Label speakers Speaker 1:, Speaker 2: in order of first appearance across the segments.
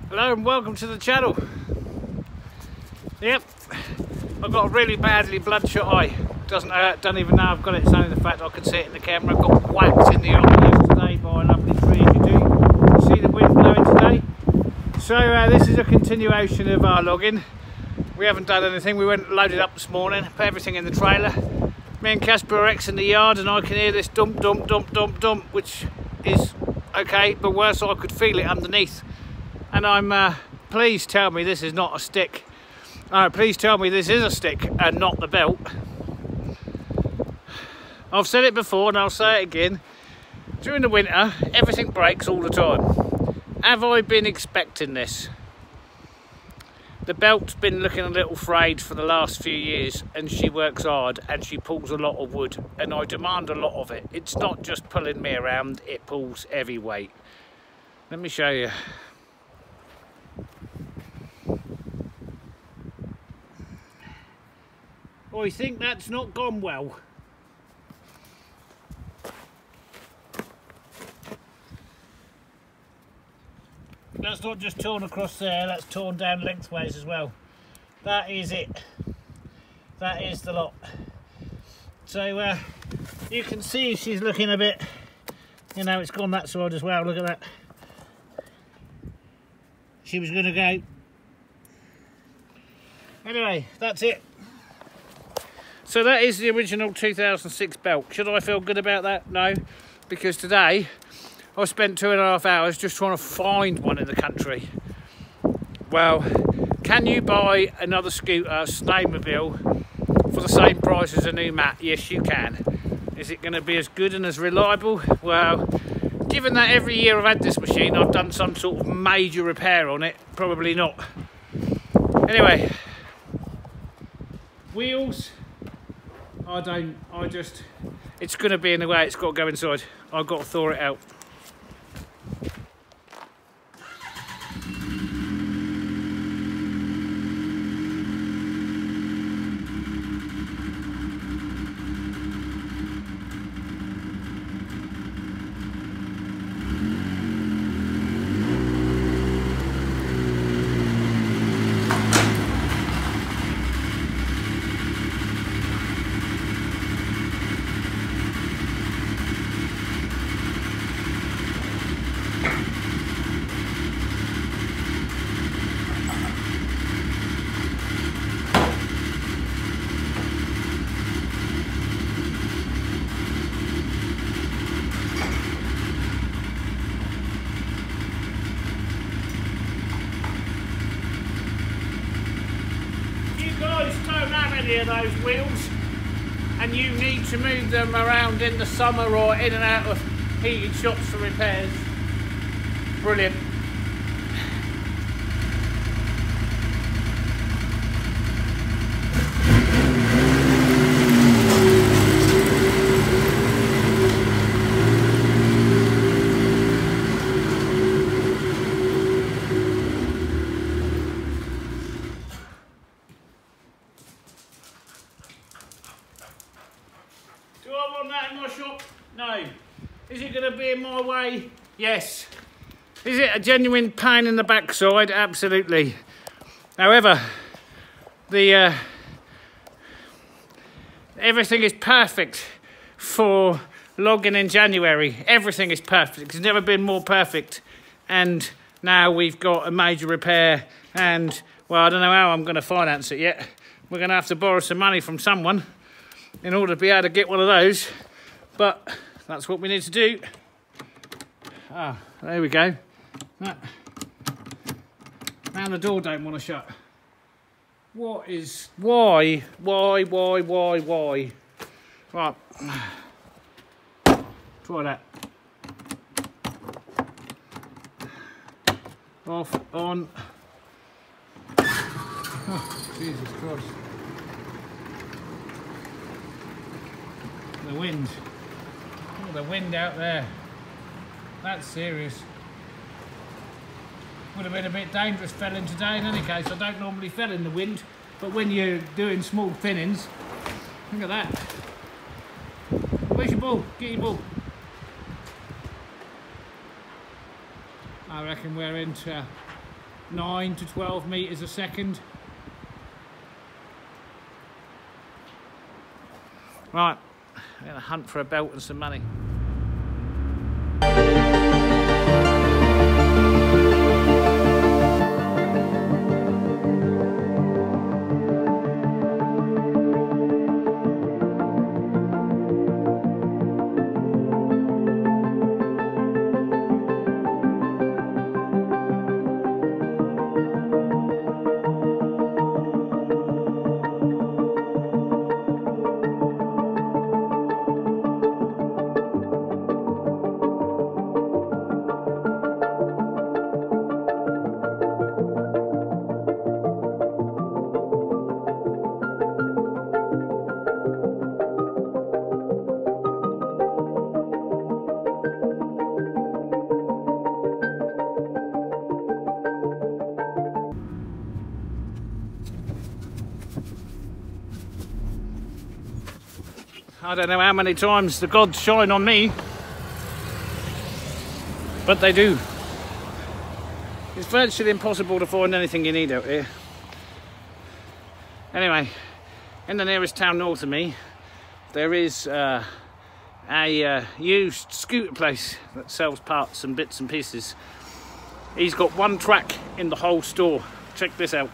Speaker 1: Hello and welcome to the channel. Yep, I've got a really badly bloodshot eye. Doesn't hurt, don't even know I've got it. It's only the fact I can see it in the camera. I got whacked in the eye yesterday by a lovely tree, as you do. You see the wind blowing today? So this is a continuation of our logging. We haven't done anything. We went and loaded up this morning, put everything in the trailer. Me and Casper are in the yard and I can hear this dump, dump, dump, dump, dump, which is okay, but worse, I could feel it underneath. And I'm, please tell me this is not a stick. Please tell me this is a stick and not the belt. I've said it before and I'll say it again. During the winter, everything breaks all the time. Have I been expecting this? The belt's been looking a little frayed for the last few years, and she works hard and she pulls a lot of wood, and I demand a lot of it. It's not just pulling me around, it pulls heavy weight. Let me show you. I think that's not gone well. That's not just torn across there, that's torn down lengthways as well. That is it. That is the lot. So you can see she's looking a bit, you know, it's gone that side as well. Look at that. She was going to go. Anyway, that's it. So that is the original 2006 belt. Should I feel good about that? No, because today I spent 2.5 hours just trying to find one in the country. Well, can you buy another scooter, snowmobile, for the same price as a new mat? Yes, you can. Is it going to be as good and as reliable? Well, given that every year I've had this machine, I've done some sort of major repair on it. Probably not. Anyway, wheels. It's going to be in the way, it's got to go inside. I've got to thaw it out. Don't have any of those wheels and you need to move them around in the summer or in and out of heated shops for repairs, brilliant. Do I want that in my shop? No. Is it going to be in my way? Yes. Is it a genuine pain in the backside? Absolutely. However, the everything is perfect for logging in January. Everything is perfect. It's never been more perfect. And now we've got a major repair and, well, I don't know how I'm going to finance it yet. We're going to have to borrow some money from someone in order to be able to get one of those, but that's what we need to do. Ah, there we go. Now the door don't want to shut. What is, why? Right, try that. Off, on. Oh, Jesus Christ. The wind. Oh, the wind out there. That's serious. Would have been a bit dangerous felling today in any case. I don't normally fell in the wind, but when you're doing small thinnings, look at that. Where's your ball? Get your ball. I reckon we're into 9 to 12 meters a second. Right, I'm gonna hunt for a belt and some money. I don't know how many times the gods shine on me, but they do. It's virtually impossible to find anything you need out here. Anyway, in the nearest town north of me, there is a used scooter place that sells parts and bits and pieces. He's got one track in the whole store. Check this out.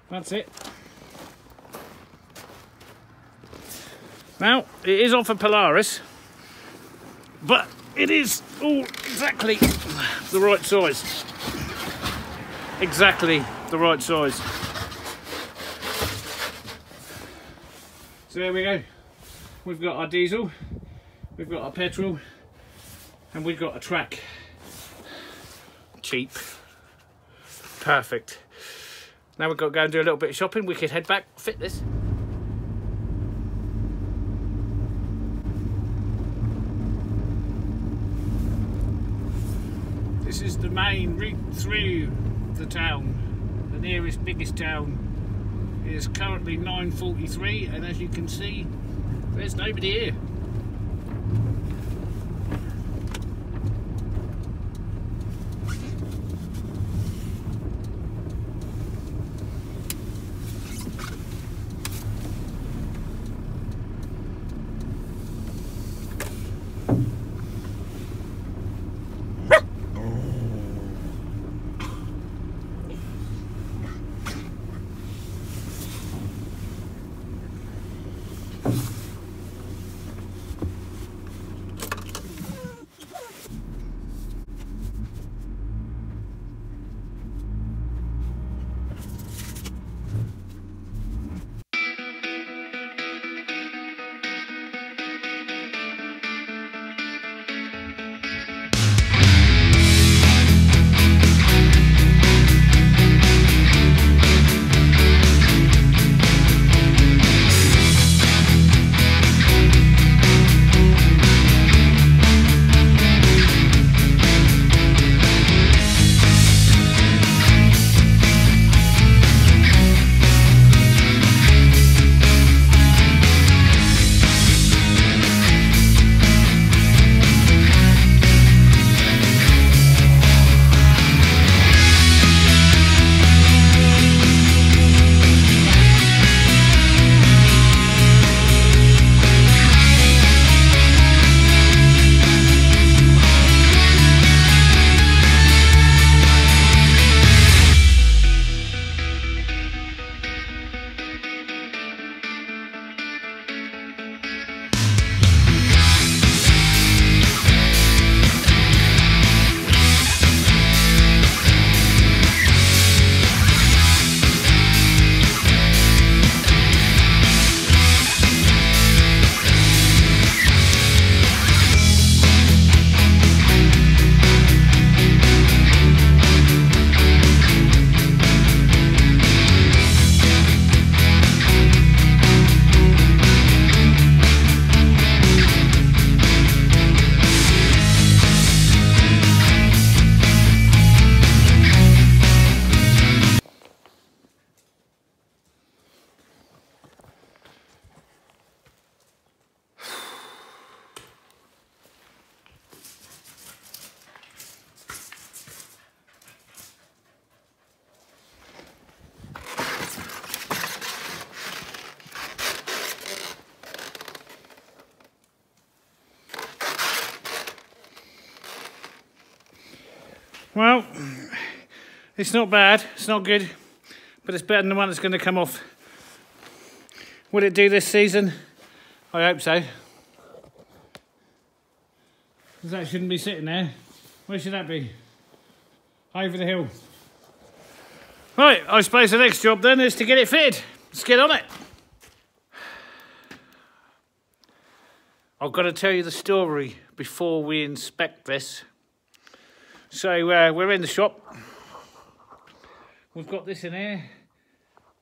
Speaker 1: That's it. Now, it is off a Polaris, but it is all exactly the right size. Exactly the right size. So there we go. We've got our diesel, we've got our petrol, and we've got a track. Cheap. Perfect. Now we've got to go and do a little bit of shopping. We could head back, fit this. This is the main route through the town. The nearest biggest town is currently 9:43, and as you can see, there's nobody here. Well, it's not bad, it's not good, but it's better than the one that's going to come off. Will it do this season? I hope so. Because that shouldn't be sitting there. Where should that be? Over the hill. Right, I suppose the next job then is to get it fitted. Let's get on it. I've got to tell you the story before we inspect this. So we're in the shop. We've got this in here.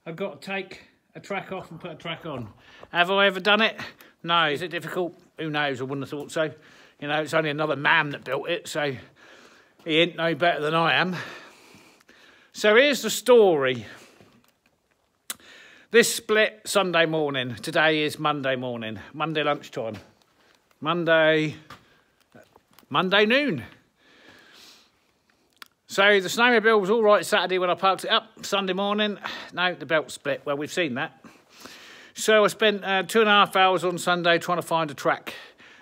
Speaker 1: I've got to take a track off and put a track on. Have I ever done it? No. Is it difficult? Who knows? I wouldn't have thought so. You know, it's only another man that built it, so he ain't no better than I am. So here's the story. This split Sunday morning. Today is Monday morning. Monday lunchtime. Monday noon. So the snowmobile was all right Saturday when I parked it up. Sunday morning, no, the belt split. Well, we've seen that. So I spent 2.5 hours on Sunday trying to find a track.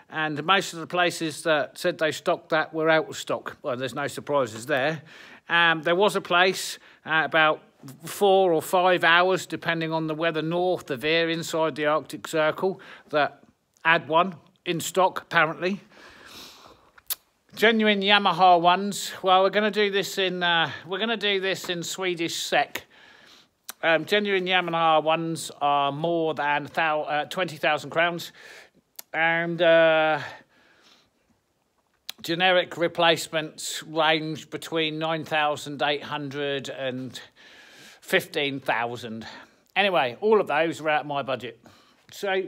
Speaker 1: And most of the places that said they stocked that were out of stock. Well, there's no surprises there. There was a place about 4 or 5 hours, depending on the weather, north of here, inside the Arctic Circle, that had one in stock, apparently. Genuine Yamaha ones. Well, we're going to do this in Swedish SEK. Genuine Yamaha ones are more than 20,000 crowns, and generic replacements range between 9,800 and 15,000. Anyway, all of those are out of my budget. So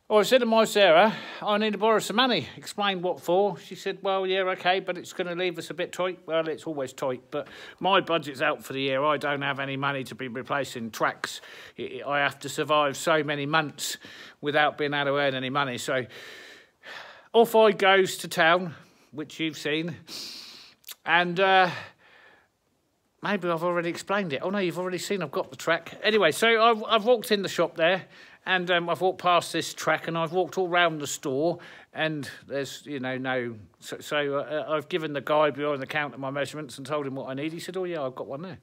Speaker 1: I said to my Sarah, I need to borrow some money. Explained what for. She said, well, yeah, okay, but it's going to leave us a bit tight. Well, it's always tight, but my budget's out for the year. I don't have any money to be replacing tracks. I have to survive so many months without being able to earn any money. So off I goes to town, which you've seen, and maybe I've already explained it. Oh, no, you've already seen I've got the track. Anyway, so I've walked in the shop there, and I've walked past this track, and I've walked all round the store, and there's, you know, no... So I've given the guy behind the counter my measurements and told him what I need. He said, oh, yeah, I've got one there.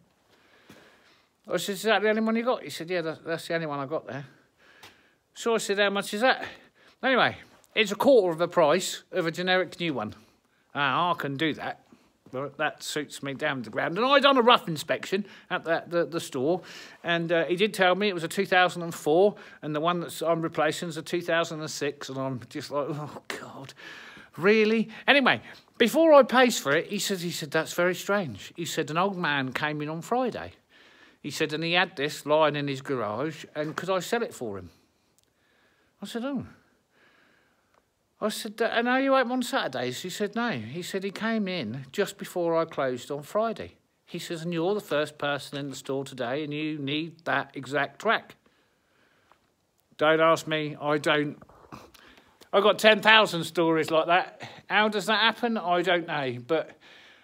Speaker 1: I said, is that the only one you got? He said, yeah, that's the only one I got there. So I said, how much is that? Anyway, it's a quarter of the price of a generic new one. I can do that. Well, that suits me down to the ground. And I done a rough inspection at the store, and he did tell me it was a 2004, and the one that I'm replacing is a 2006, and I'm just like, oh, God, really? Anyway, before I pays for it, he said, that's very strange. He said, an old man came in on Friday. He said, and he had this lying in his garage, and could I sell it for him? I said, oh. I said, and are you open on Saturdays? He said, no. He said, he came in just before I closed on Friday. He says, and you're the first person in the store today, and you need that exact track. Don't ask me, I don't. I've got 10,000 stories like that. How does that happen? I don't know. But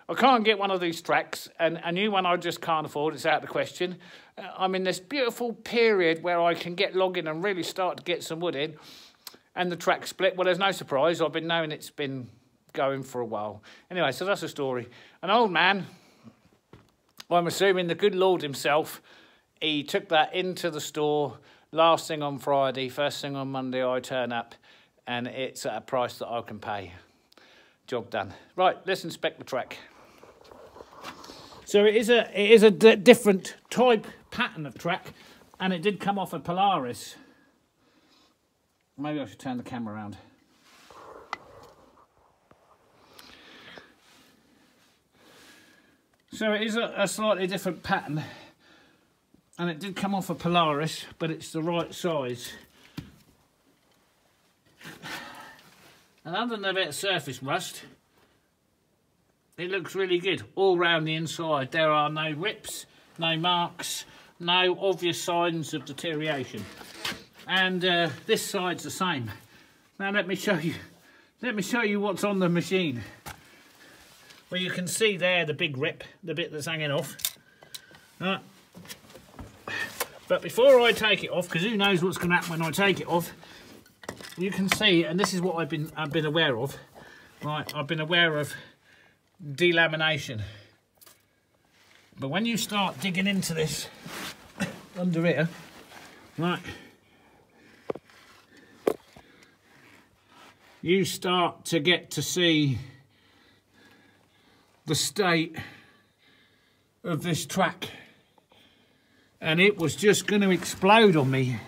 Speaker 1: I can't get one of these tracks, and a new one I just can't afford. It's out of the question. I'm in this beautiful period where I can get logging and really start to get some wood in. And the track split. Well, there's no surprise. I've been knowing it's been going for a while. Anyway, so that's the story. An old man, I'm assuming the good Lord himself, he took that into the store last thing on Friday, first thing on Monday I turn up, and it's at a price that I can pay. Job done. Right, let's inspect the track. So it is a different type pattern of track, and it did come off a Polaris. Maybe I should turn the camera around. So it is a slightly different pattern, and it did come off a Polaris, but it's the right size. And other than a bit of surface rust, it looks really good all round the inside. There are no rips, no marks, no obvious signs of deterioration. And this side's the same. Now let me show you. Let me show you what's on the machine. Well, you can see there the big rip, the bit that's hanging off. But before I take it off, because who knows what's going to happen when I take it off, you can see, and this is what I've been aware of. Right, I've been aware of delamination. But when you start digging into this under here, right, you start to get to see the state of this track, and it was just going to explode on me.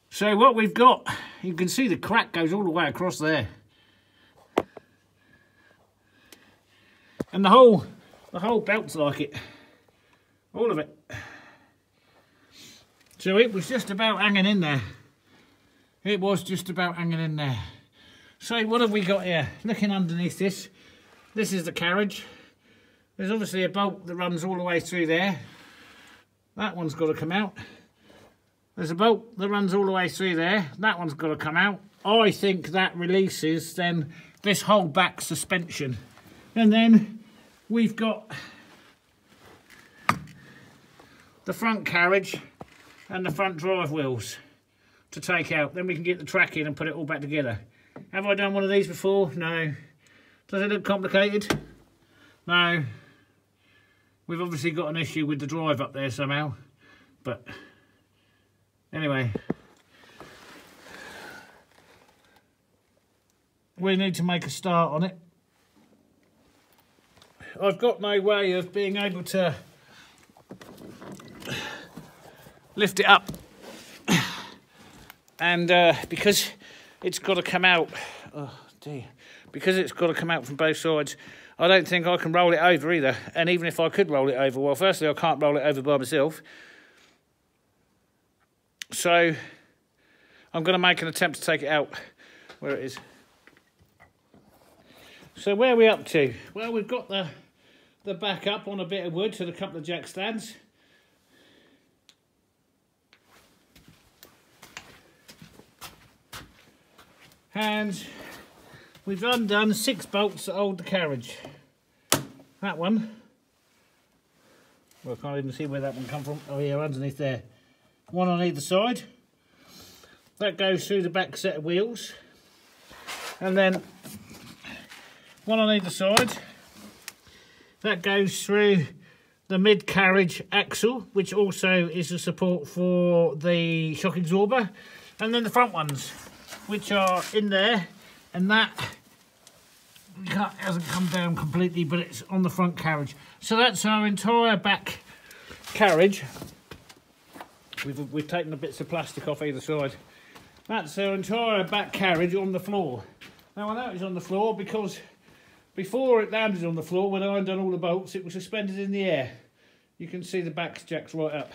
Speaker 1: So what we've got, you can see the crack goes all the way across there, and the whole belt's like it, all of it. So it was just about hanging in there. It was just about hanging in there. So what have we got here? Looking underneath this, this is the carriage. There's obviously a bolt that runs all the way through there. That one's got to come out. There's a bolt that runs all the way through there. That one's got to come out. I think that releases then this whole back suspension. And then we've got the front carriage and the front drive wheels to take out. Then we can get the track in and put it all back together. Have I done one of these before? No. Does it look complicated? No. We've obviously got an issue with the drive up there somehow. But anyway, we need to make a start on it. I've got no way of being able to lift it up, and because it's got to come out, oh dear, because it's got to come out from both sides, I don't think I can roll it over either. And even if I could roll it over, well, firstly I can't roll it over by myself, so I'm going to make an attempt to take it out. Where it is. So where are we up to? Well, we've got the back up on a bit of wood to a couple of jack stands. And we've undone 6 bolts that hold the carriage. That one, well, I can't even see where that one come from. Oh yeah, underneath there. One on either side. That goes through the back set of wheels. And then one on either side. That goes through the mid-carriage axle, which also is a support for the shock absorber. And then the front ones, which are in there, and that hasn't come down completely, but it's on the front carriage. So that's our entire back carriage. We've taken the bits of plastic off either side. That's our entire back carriage on the floor. Now I know it's on the floor because before it landed on the floor, when I undone all the bolts, it was suspended in the air. You can see the back jacks right up.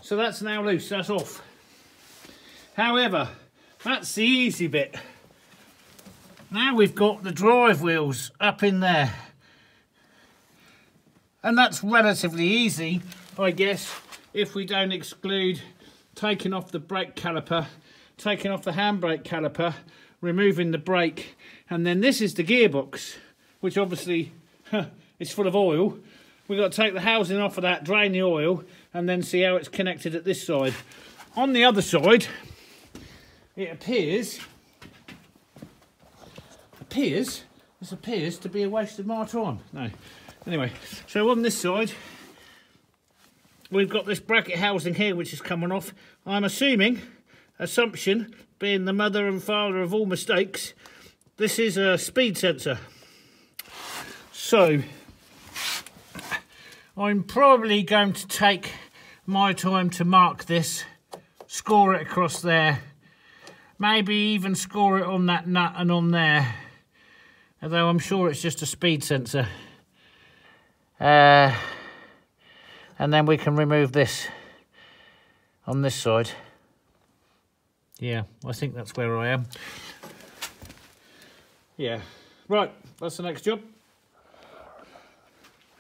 Speaker 1: So that's now loose, that's off. However, that's the easy bit. Now we've got the drive wheels up in there. And that's relatively easy, I guess, if we don't exclude taking off the brake caliper, taking off the handbrake caliper, removing the brake, and then this is the gearbox, which obviously is full of oil. We've got to take the housing off of that, drain the oil, and then see how it's connected at this side. On the other side, it appears to be a waste of my time. No. Anyway, so on this side, we've got this bracket housing here, which is coming off. I'm assumption, being the mother and father of all mistakes, this is a speed sensor. So, I'm probably going to take my time to mark this, score it across there, maybe even score it on that nut and on there, although I'm sure it's just a speed sensor. And then we can remove this on this side. Yeah, I think that's where I am. Yeah, right, that's the next job.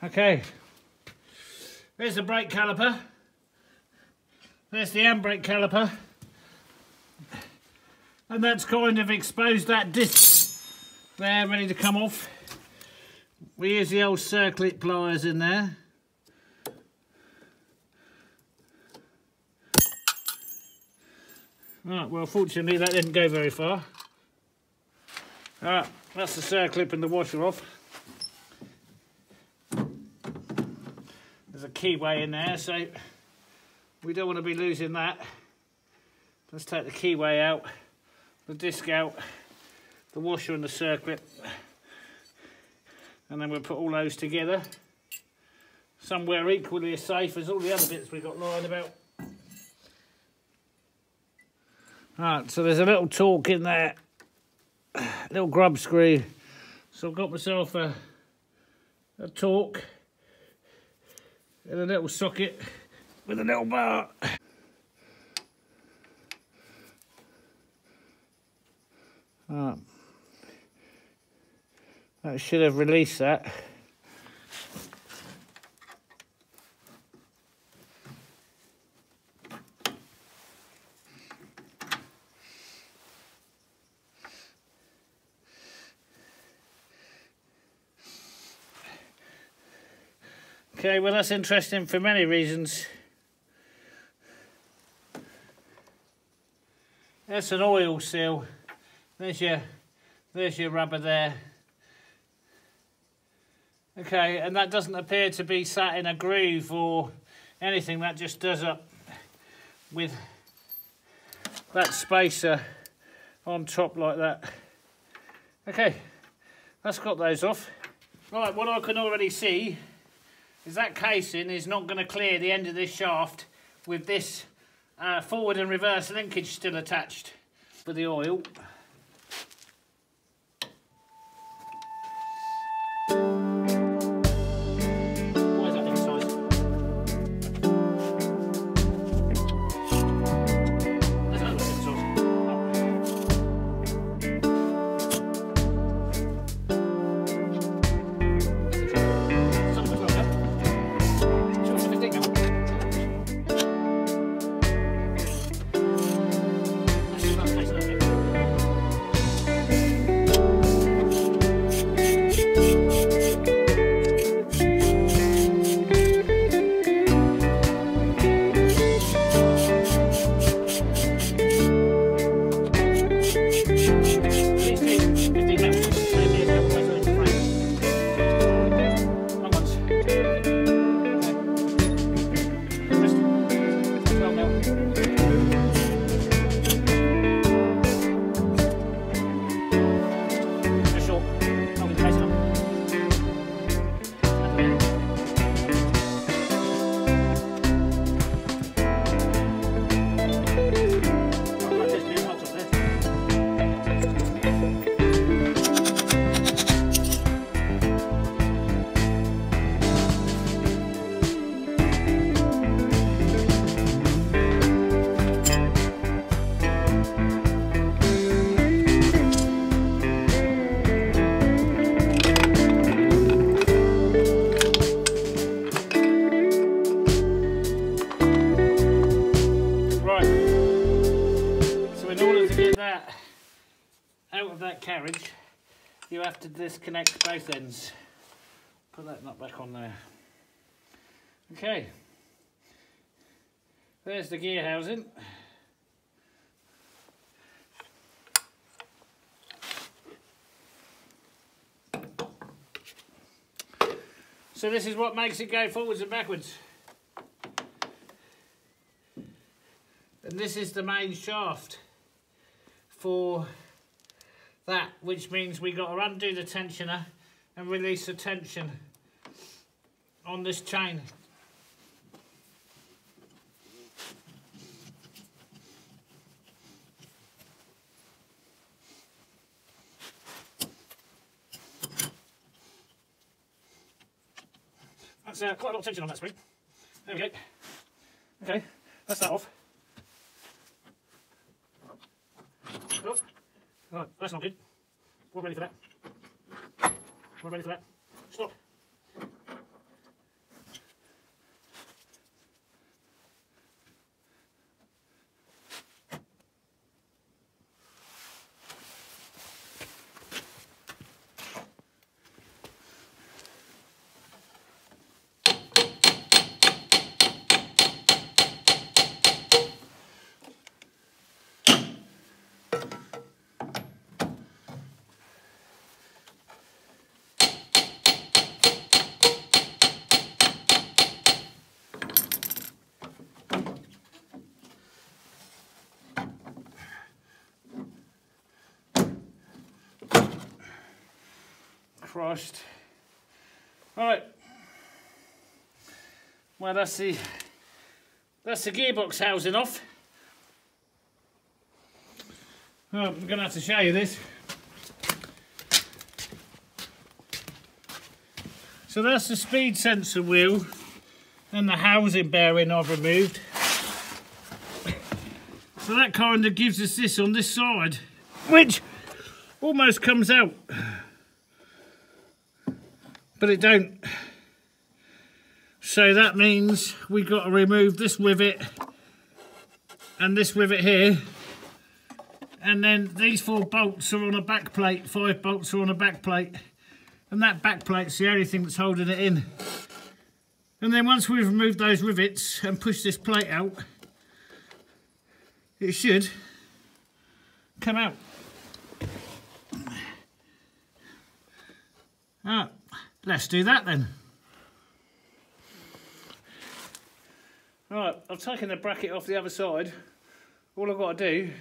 Speaker 1: Okay, there's the brake caliper. There's the handbrake caliper. And that's kind of exposed that disc there, ready to come off. We use the old circlip pliers in there. Right, well, fortunately that didn't go very far. Alright, that's the circlip and the washer off. There's a keyway in there, so we don't want to be losing that. Let's take the keyway out, the disc out, the washer and the circlip, and then we'll put all those together somewhere equally as safe as all the other bits we've got lying about. Alright, so there's a little torque in there, little grub screw. So I've got myself a torque in a little socket with a little bar. Right. That should have released that. Okay, well that's interesting for many reasons. That's an oil seal. There's your rubber there. Okay, and that doesn't appear to be sat in a groove or anything. That just does up with that spacer on top like that. Okay, that's got those off. Right, what I can already see is that casing is not going to clear the end of this shaft with this forward and reverse linkage still attached for the oil. Carriage, you have to disconnect both ends. Put that nut back on there. Okay, there's the gear housing. So this is what makes it go forwards and backwards. And this is the main shaft for that, which means we got to undo the tensioner and release the tension on this chain. That's quite a lot of tension on that spring. There we go. Okay, that's that off. Oh. Right, that's not good. We're ready for that. We're ready for that. Stop. Christ. Right. Well, that's the gearbox housing off. Oh, I'm going to have to show you this. So that's the speed sensor wheel and the housing bearing I've removed. So that kind of gives us this on this side, which almost comes out, but it don't. So that means we've got to remove this rivet and this rivet here, and then these 4 bolts are on a back plate, 5 bolts are on a back plate, and that back plate's the only thing that's holding it in. And then once we've removed those rivets and pushed this plate out, it should come out. Ah, let's do that then. Right, I've taken the bracket off the other side. All I've got to do,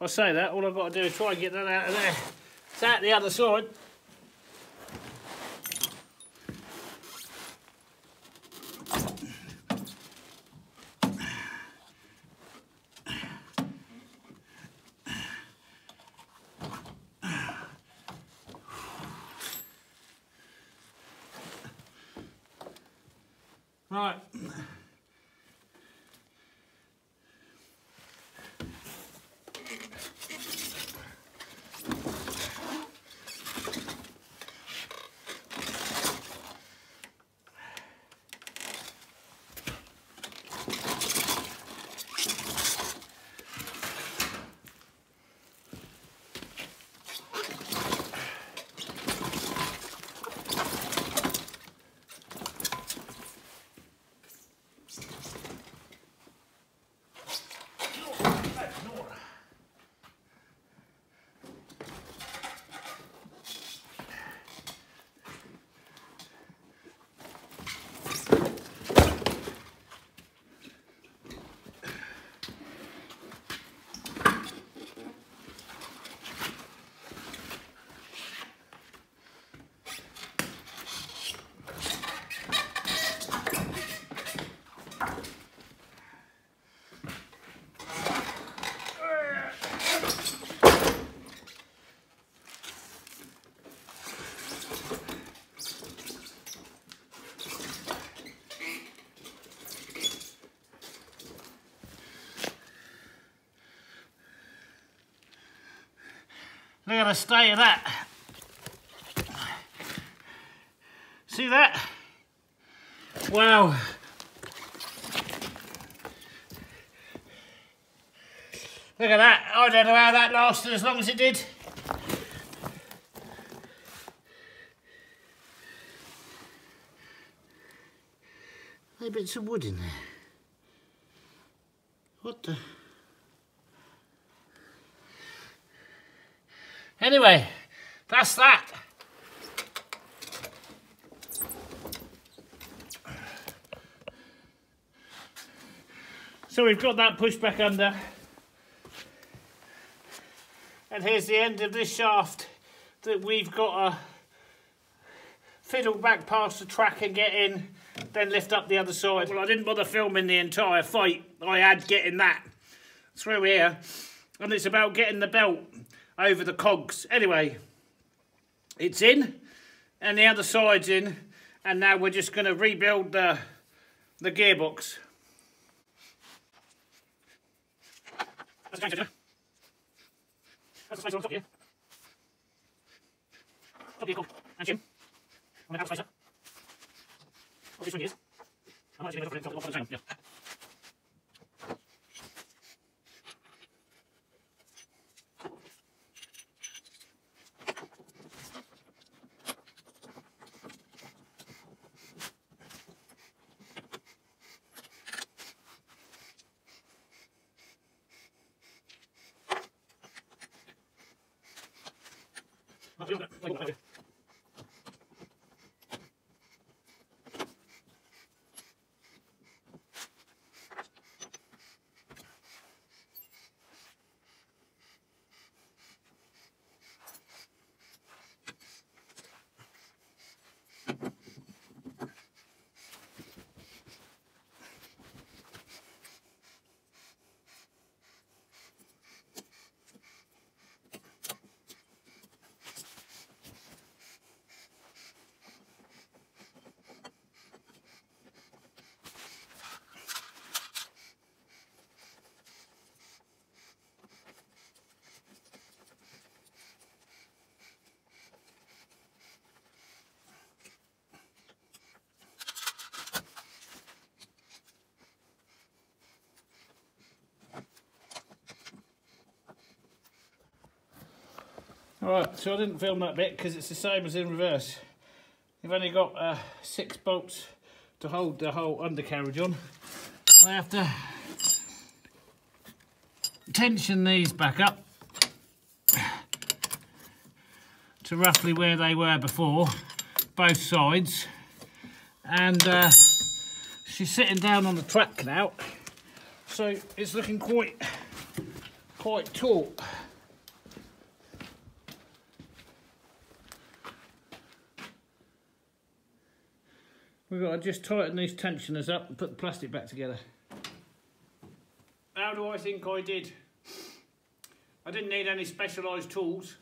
Speaker 1: I say that, all I've got to do is try and get that out of there. It's out the other side. Right. Look at the state of that. See that? Wow. Look at that. I don't know how that lasted as long as it did. There are bits of wood in there. What the? Anyway, that's that. So we've got that pushed back under. And here's the end of this shaft that we've got to fiddle back past the track and get in, then lift up the other side. Well, I didn't bother filming the entire fight. I had getting that through here. And it's about getting the belt over the cogs. Anyway, it's in and the other side's in, and now we're just going to rebuild the gearbox. That's the change, that's the spacer on top here. Top here, cool. And chin. I'm going to have a spacer. What this one is. I'm actually going to put it on the chain. Yeah. Alright, so I didn't film that bit because it's the same as in reverse. You've only got 6 bolts to hold the whole undercarriage on. I have to tension these back up to roughly where they were before, both sides, and she's sitting down on the track now, so it's looking quite taut. We've got to just tighten these tensioners up and put the plastic back together. How do I think I did? I didn't need any specialised tools,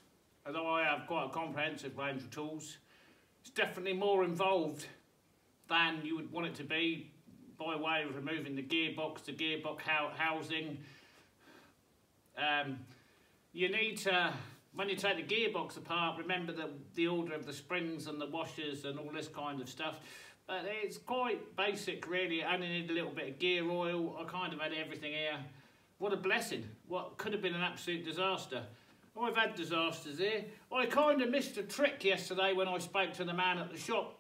Speaker 1: although I have quite a comprehensive range of tools. It's definitely more involved than you would want it to be by way of removing the gearbox housing. You need to, when you take the gearbox apart, remember the order of the springs and the washers and all this kind of stuff. But it's quite basic really. I only need a little bit of gear oil. I kind of had everything here. What a blessing. What could have been an absolute disaster. I've had disasters here. I kind of missed a trick yesterday when I spoke to the man at the shop.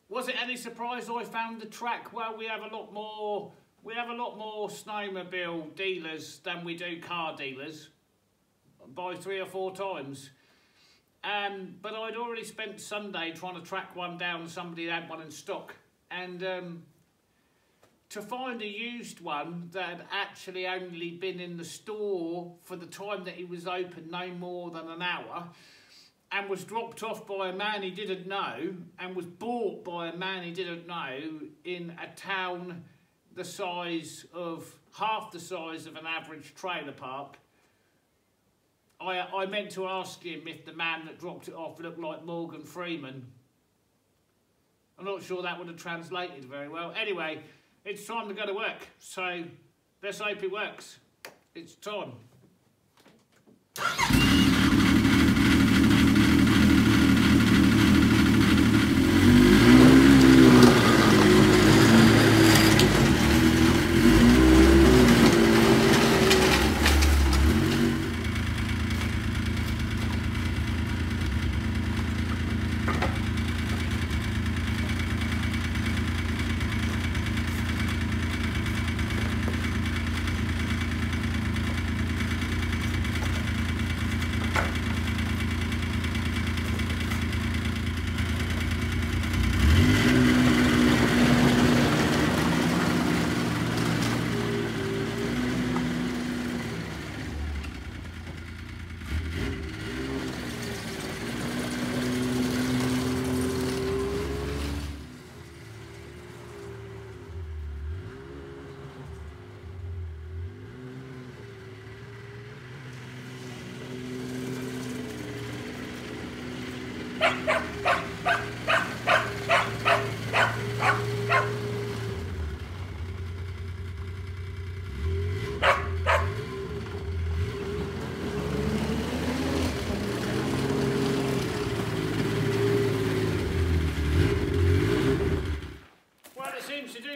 Speaker 1: Was it any surprise I found the track? Well, we have a lot more snowmobile dealers than we do car dealers, by 3 or 4 times. But I'd already spent Sunday trying to track one down. Somebody had one in stock, and to find a used one that had actually only been in the store for the time that it was open, no more than an hour, and was dropped off by a man he didn't know, and was bought by a man he didn't know in a town the size of, half the size of an average trailer park. I meant to ask him if the man that dropped it off looked like Morgan Freeman. I'm not sure that would have translated very well. Anyway, it's time to go to work, so let's hope it works. It's time.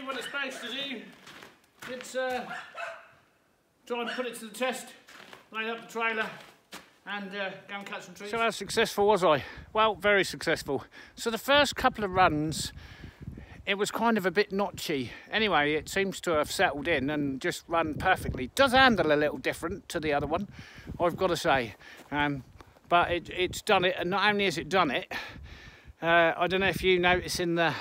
Speaker 1: What it's supposed to do, it's try and put it to the test, load up the trailer and go and catch some trees. So how successful was I? Well, very successful. So the first couple of runs, it was kind of a bit notchy. Anyway, it seems to have settled in and just run perfectly. Does handle a little different to the other one, I've got to say. But it's done it, and not only has it done it, I don't know if you notice in the,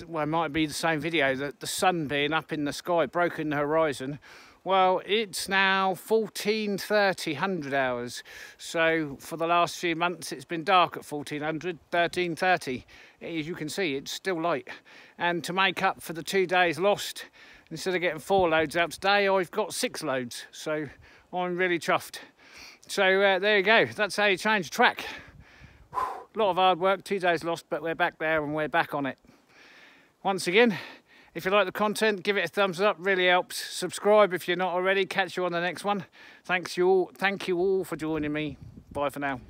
Speaker 1: well, it might be the same video, that the sun being up in the sky, broken the horizon. Well, it's now 14:30 hours. So for the last few months, it's been dark at 1400, 13:30. As you can see, it's still light. And to make up for the 2 days lost, instead of getting 4 loads out today, I've got 6 loads. So I'm really chuffed. So there you go. That's how you change track. A lot of hard work, 2 days lost, but we're back there and we're back on it. Once again, if you like the content, give it a thumbs up, really helps. Subscribe if you're not already. Catch you on the next one. Thank you all for joining me. Bye for now.